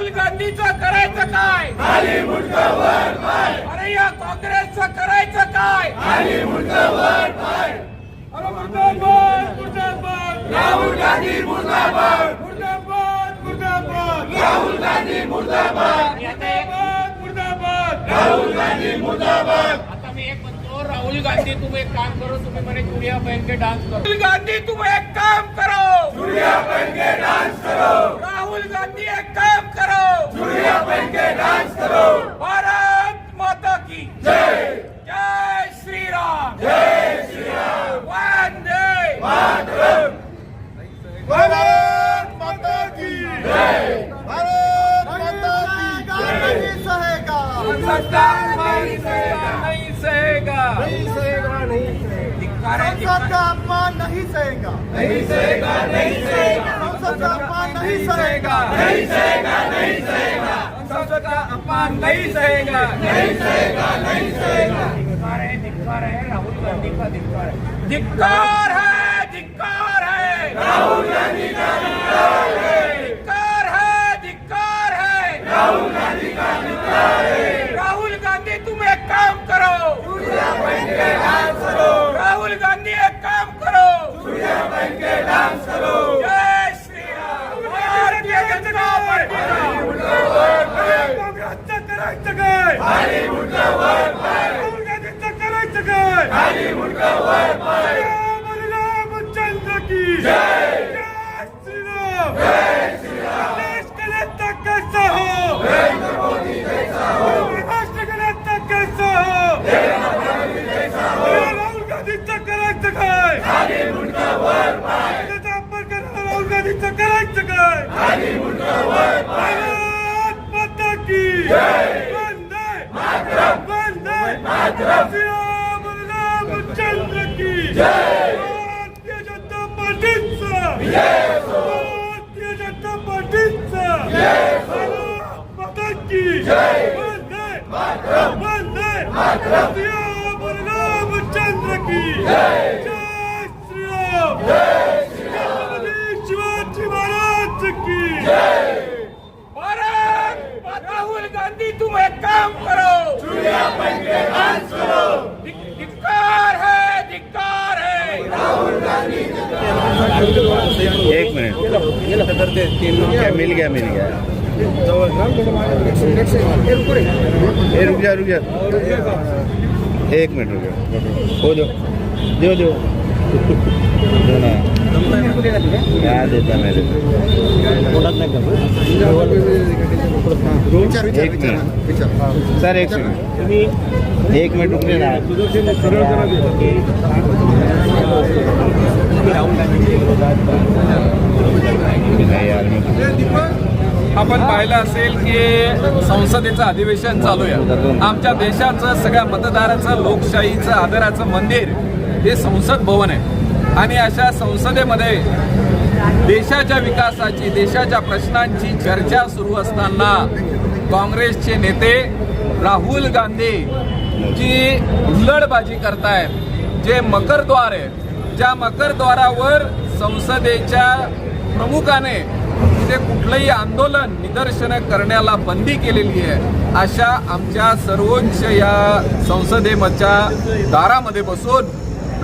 राहुल गांधीचं करायचं काय? खाली मुंडका वर पाय, अरे या काँग्रेसचं करायचं काय? खाली मुंडका वर पाय, अरे मुर्दाबाद मुर्दाबाद राहुल गांधी मुर्दाबाद, मुर्दाबाद मुर्दाबाद राहुल गांधी मुर्दाबाद, मुर्दाबाद मुर्दाबाद राहुल गांधी मुर्दाबाद। आता मी एक म्हणतो, राहुल गांधी तुम एक काम करो, तुम्ही म्हणे चुडिया पहन के डांस करो। राहुल गांधी तुम एक काम करो, चूड़िया पहन के डांस करो, राहुल गांधी एक काम करो, चूड़िया पहन के डांस करो। भारत माता की जय, जय श्री राम, जय श्री राम, वंदे मातरम। भारत माता की जय, भारत माता की जय। नहीं सहेगा, नहीं सहेगा, नहीं सहेगा, नहीं सहेगा, नहीं सहेगा, धिक्कार है, संसद का अपमान नहीं सहेगा, नहीं सहेगा, नहीं सहेगा, संसद का अपमान नहीं सहेगा, नहीं सहेगा, नहीं सहेगा, संसद का अपमान नहीं सहेगा, नहीं सहेगा, नहीं सहेगा। धिक्कार है राहुल गांधी का धिक्कार है। धिक्कार है, धिक्कार है, राहुल गांधी का धिक्कार है, धिक्कार है, धिक्कार है, राहुल गांधी का धिक्कार है। राहुल गांधी तुम एक काम करो, चूड़िया पहन के डांस करो, राहुल गांधी एक काम करो, चूड़िया पहन के डांस करो। जय श्री राम, भारतीय जनता पार्टी काँग्रेसचं करायचं काय? खाली मुंडका वर पाय, राहुल गांधीचं करायचं काय? खाली मुंडका वर पाय, रामचंद्र की जय, जय श्री राम, जय श्री राम। देश का नेता कैसा हो, नरेंद्र मोदी जैसा हो, राष्ट्र का नेता कैसा हो, नरेंद्र मोदी जैसा हो। राहुल गांधीचं करायचं काय? खाली मुंडका वर पाय, त्याचा आपण करा, राहुल गांधीचं करायचं काय? खाली मुंडका वर पाय, भारत माता की जय, वंदे मातरम, वंदे मातरम। श्री राम, रामचंद्र की जय, भारतीय जनता पार्टीचा विजय असो, भारतीय जनता पार्टीचा विजय असो। भारत माता की जय, वंदे मातरम, वंदे मातरम। श्री राम, रामचंद्र की जय, जय श्री राम, जय श्री राम, छत्रपती शिवाजी महाराज की जय। भारत राहुल गांधी तुम एक काम करो, चूड़िया पहन के डांस करो, धिक्कार है, धिक्कार है, राहुल गांधी एक मिनट क्या मिल गया रुक जा एक मिनट रुक जा हो दो ना क्या देता मेरे एक मिनट सर एक मिनट रुक ना नहीं यार आपण पाहिलं असेल की संसदेचं अधिवेशन चालू आहे। आमच्या देशाचं सगळ्या मतदाराचं लोकशाहीचं आदराचं मंदिर हे संसद भवन आहे आणि अशा संसदेमध्ये देशाच्या विकासाची देशाच्या प्रश्नांची चर्चा सुरू असताना काँग्रेसचे नेते राहुल गांधी जी हुल्लडबाजी करतायत, जे मकरद्वार आहे, ज्या मकरद्वारावर संसदेच्या प्रमुखाने तिथे कुठलंही आंदोलन निदर्शनं करण्याला बंदी केलेली आहे, अशा आमच्या सर्वोच्च या संसदेच्या दारामध्ये बसून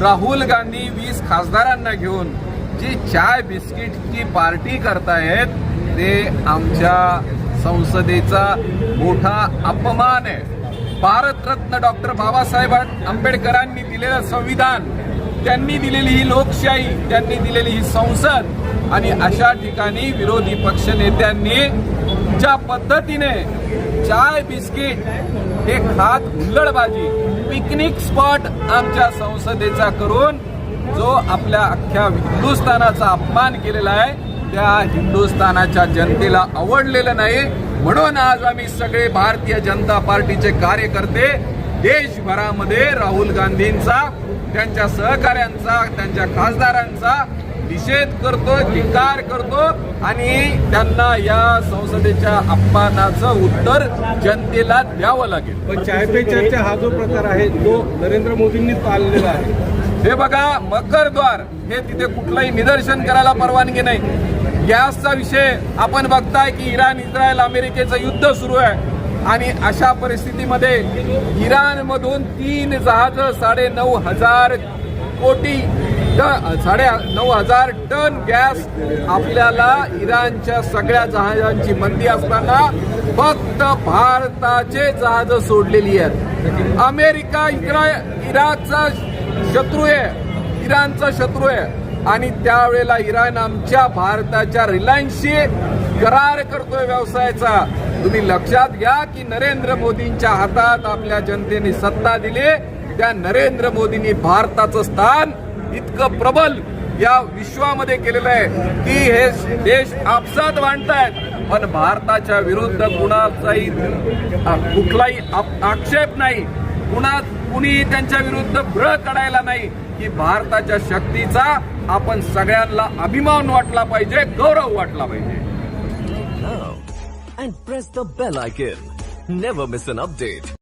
राहुल गांधी 20 खासदारांना घेऊन जी चाय बिस्किटची पार्टी करतायत ते आमच्या संसदेचा मोठा अपमान आहे। भारतरत्न डॉक्टर बाबासाहेब आंबेडकरांनी दिलेलं संविधान, त्यांनी दिलेली ही लोकशाही, त्यांनी दिलेली ही संसद आणि अशा ठिकाणी विरोधी पक्षनेत्यांनी ज्या पद्धतीने चाय बिस्किट हे खात हुल्लडबाजी पिकनिक स्पॉट आमच्या संसदेचा करून जो आपल्या अख्ख्या हिंदुस्थानाचा अपमान केलेला आहे त्या हिंदुस्थानाच्या जनतेला आवडलेलं नाही। म्हणून आज आम्ही सगळे भारतीय जनता पार्टीचे कार्यकर्ते देशभरामध्ये राहुल गांधींचा, त्यांच्या सहकाऱ्यांचा, त्यांच्या खासदारांचा निषेध करतो, धिक्कार करतो आणि त्यांना या संसदेच्या अपमानाचं उत्तर जनतेला द्यावं लागेल। पण चाय पे चर्चा हा जो प्रकार आहे तो नरेंद्र मोदींनीच पाळलेला आहे। हे बघा, मकरद्वार हे तिथे कुठलंही निदर्शन करायला परवानगी नाही। गॅसचा विषय आपण बघताय की इराण इस्रायल अमेरिकेचं युद्ध सुरू आहे आणि अशा परिस्थितीमध्ये इराणमधून 3 जहाज 9,500 कोटी 9,500 टन गॅस आपल्याला इराणच्या सगळ्या जहाजांची मंदी असताना फक्त भारताचे जहाज सोडलेली आहेत. अमेरिका इराकचा शत्रू आहे, इराणचा शत्रू आहे आणि त्यावेळेला इराण आमच्या भारताच्या रिलायन्सशी करार करतोय व्यवसायाचा. तुम्ही लक्षात घ्या की नरेंद्र मोदींच्या हातात आपल्या जनतेने सत्ता दिली. त्या नरेंद्र मोदींनी भारताचं स्थान इतकं प्रबल या विश्वामध्ये केलेलं आहे की हे देश आपसात मांडतायत पण भारताच्या विरुद्ध कुणाचाही कुठलाही आक्षेप नाही, कुणी त्यांच्या विरुद्ध भ्रळ काढायला नाही की भारताच्या शक्तीचा आपण सगळ्यांना अभिमान वाटला पाहिजे, गौरव वाटला पाहिजे. And press the bell icon. Never miss an update.